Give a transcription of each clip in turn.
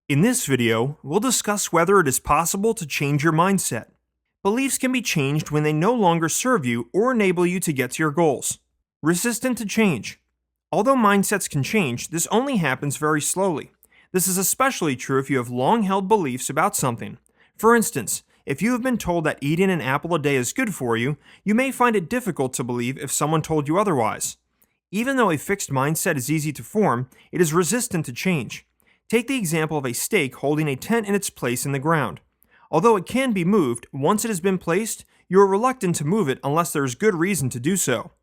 In this video, we'll discuss whether it is possible to change your mindset. Beliefs can be changed when they no longer serve you or enable you to get to your goals. Resistant to change. Although mindsets can change, this only happens very slowly. This is especially true if you have long-held beliefs about something. For instance, if you have been told that eating an apple a day is good for you, you may find it difficult to believe if someone told you otherwise. Even though a fixed mindset is easy to form, it is resistant to change. Take the example of a stake holding a tent in its place in the ground. Although it can be moved, once it has been placed, you are reluctant to move it unless there is good reason to do so.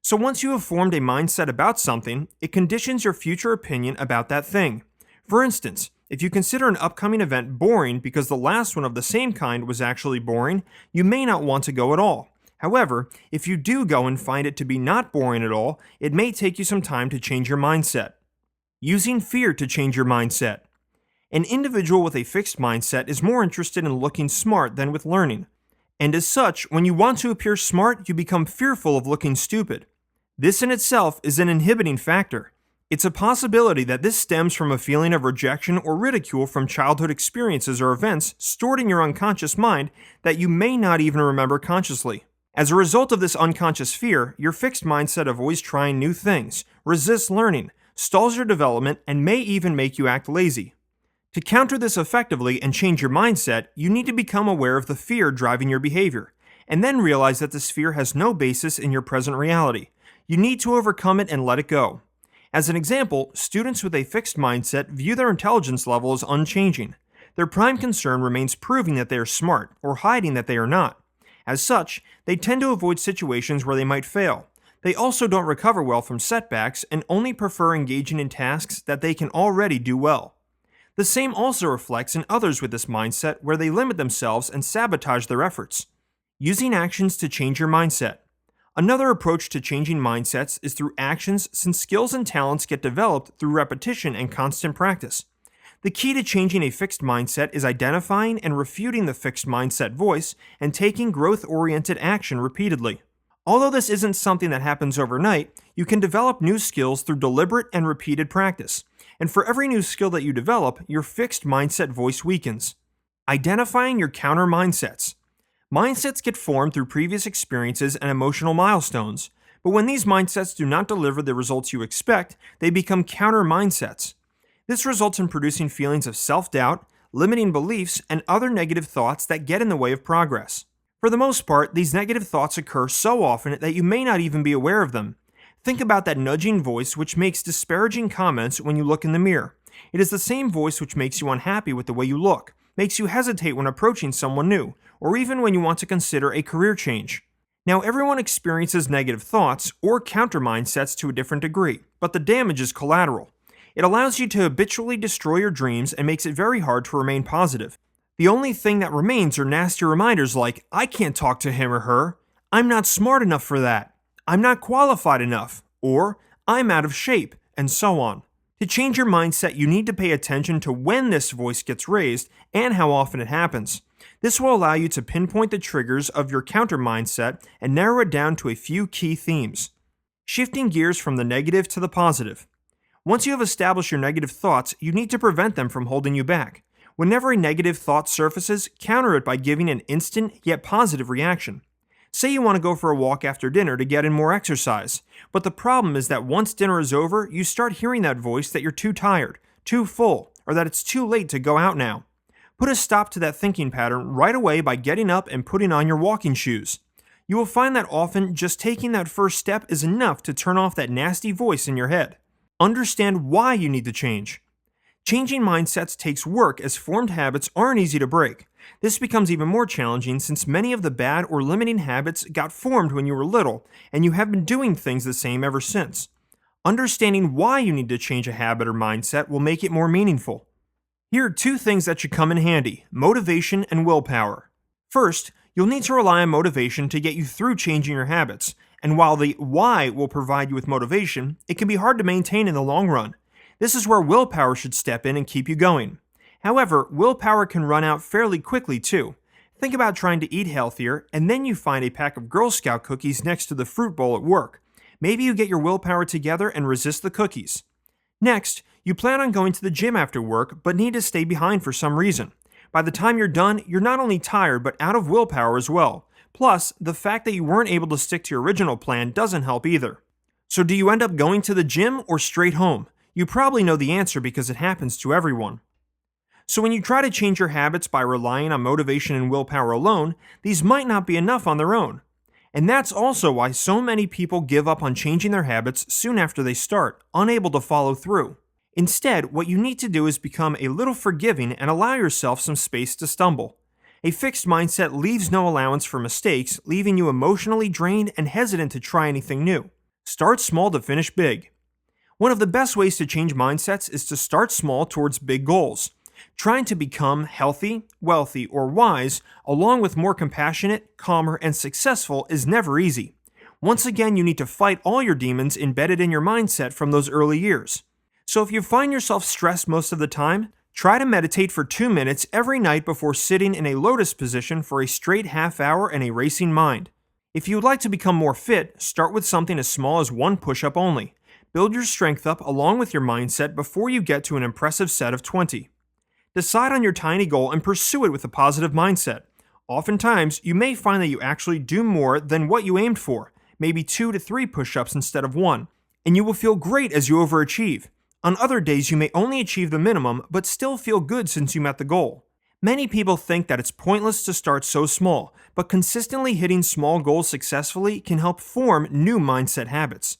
So once you have formed a mindset about something, it conditions your future opinion about that thing. For instance, if you consider an upcoming event boring because the last one of the same kind was actually boring, you may not want to go at all. However, if you do go and find it to be not boring at all, it may take you some time to change your mindset. Using fear to change your mindset. An individual with a fixed mindset is more interested in looking smart than with learning. And as such, when you want to appear smart, you become fearful of looking stupid. This in itself is an inhibiting factor. It's a possibility that this stems from a feeling of rejection or ridicule from childhood experiences or events stored in your unconscious mind that you may not even remember consciously. As a result of this unconscious fear, your fixed mindset avoids trying new things, resists learning, stalls your development, and may even make you act lazy. To counter this effectively and change your mindset, you need to become aware of the fear driving your behavior, and then realize that this fear has no basis in your present reality. You need to overcome it and let it go. As an example, students with a fixed mindset view their intelligence level as unchanging. Their prime concern remains proving that they are smart or hiding that they are not. As such, they tend to avoid situations where they might fail. They also don't recover well from setbacks and only prefer engaging in tasks that they can already do well. The same also reflects in others with this mindset where they limit themselves and sabotage their efforts. Using actions to change your mindset. Another approach to changing mindsets is through actions, since skills and talents get developed through repetition and constant practice. The key to changing a fixed mindset is identifying and refuting the fixed mindset voice and taking growth-oriented action repeatedly. Although this isn't something that happens overnight, you can develop new skills through deliberate and repeated practice. And for every new skill that you develop, your fixed mindset voice weakens. Identifying your counter mindsets. Mindsets get formed through previous experiences and emotional milestones, but when these mindsets do not deliver the results you expect, they become counter mindsets. This results in producing feelings of self-doubt, limiting beliefs, and other negative thoughts that get in the way of progress. For the most part, these negative thoughts occur so often that you may not even be aware of them. Think about that nudging voice which makes disparaging comments when you look in the mirror. It is the same voice which makes you unhappy with the way you look, makes you hesitate when approaching someone new, or even when you want to consider a career change. Now, everyone experiences negative thoughts or counter mindsets to a different degree, but the damage is collateral. It allows you to habitually destroy your dreams and makes it very hard to remain positive. The only thing that remains are nasty reminders like, I can't talk to him or her, I'm not smart enough for that, I'm not qualified enough, or I'm out of shape, and so on. To change your mindset, you need to pay attention to when this voice gets raised and how often it happens. This will allow you to pinpoint the triggers of your counter mindset and narrow it down to a few key themes. Shifting gears from the negative to the positive. Once you have established your negative thoughts, you need to prevent them from holding you back. Whenever a negative thought surfaces, counter it by giving an instant yet positive reaction. Say you want to go for a walk after dinner to get in more exercise, but the problem is that once dinner is over, you start hearing that voice that you're too tired, too full, or that it's too late to go out now. Put a stop to that thinking pattern right away by getting up and putting on your walking shoes. You will find that often just taking that first step is enough to turn off that nasty voice in your head. Understand why you need to change. Changing mindsets takes work as formed habits aren't easy to break. This becomes even more challenging since many of the bad or limiting habits got formed when you were little, and you have been doing things the same ever since. Understanding why you need to change a habit or mindset will make it more meaningful. Here are two things that should come in handy: motivation and willpower. First, you'll need to rely on motivation to get you through changing your habits, and while the why will provide you with motivation, it can be hard to maintain in the long run. This is where willpower should step in and keep you going. However, willpower can run out fairly quickly too. Think about trying to eat healthier, and then you find a pack of Girl Scout cookies next to the fruit bowl at work. Maybe you get your willpower together and resist the cookies. Next, you plan on going to the gym after work but need to stay behind for some reason. By the time you're done, you're not only tired but out of willpower as well. Plus, the fact that you weren't able to stick to your original plan doesn't help either. So, do you end up going to the gym or straight home? You probably know the answer because it happens to everyone. So, when you try to change your habits by relying on motivation and willpower alone, these might not be enough on their own. And that's also why so many people give up on changing their habits soon after they start, unable to follow through. Instead, what you need to do is become a little forgiving and allow yourself some space to stumble. A fixed mindset leaves no allowance for mistakes, leaving you emotionally drained and hesitant to try anything new. Start small to finish big. One of the best ways to change mindsets is to start small towards big goals. Trying to become healthy, wealthy, or wise, along with more compassionate, calmer, and successful, is never easy. Once again, you need to fight all your demons embedded in your mindset from those early years. So if you find yourself stressed most of the time, try to meditate for 2 minutes every night before sitting in a lotus position for a straight half hour in a racing mind. If you would like to become more fit, start with something as small as 1 push-up only. Build your strength up along with your mindset before you get to an impressive set of 20. Decide on your tiny goal and pursue it with a positive mindset. Oftentimes, you may find that you actually do more than what you aimed for, maybe 2 to 3 push-ups instead of 1, and you will feel great as you overachieve. On other days, you may only achieve the minimum, but still feel good since you met the goal. Many people think that it's pointless to start so small, but consistently hitting small goals successfully can help form new mindset habits.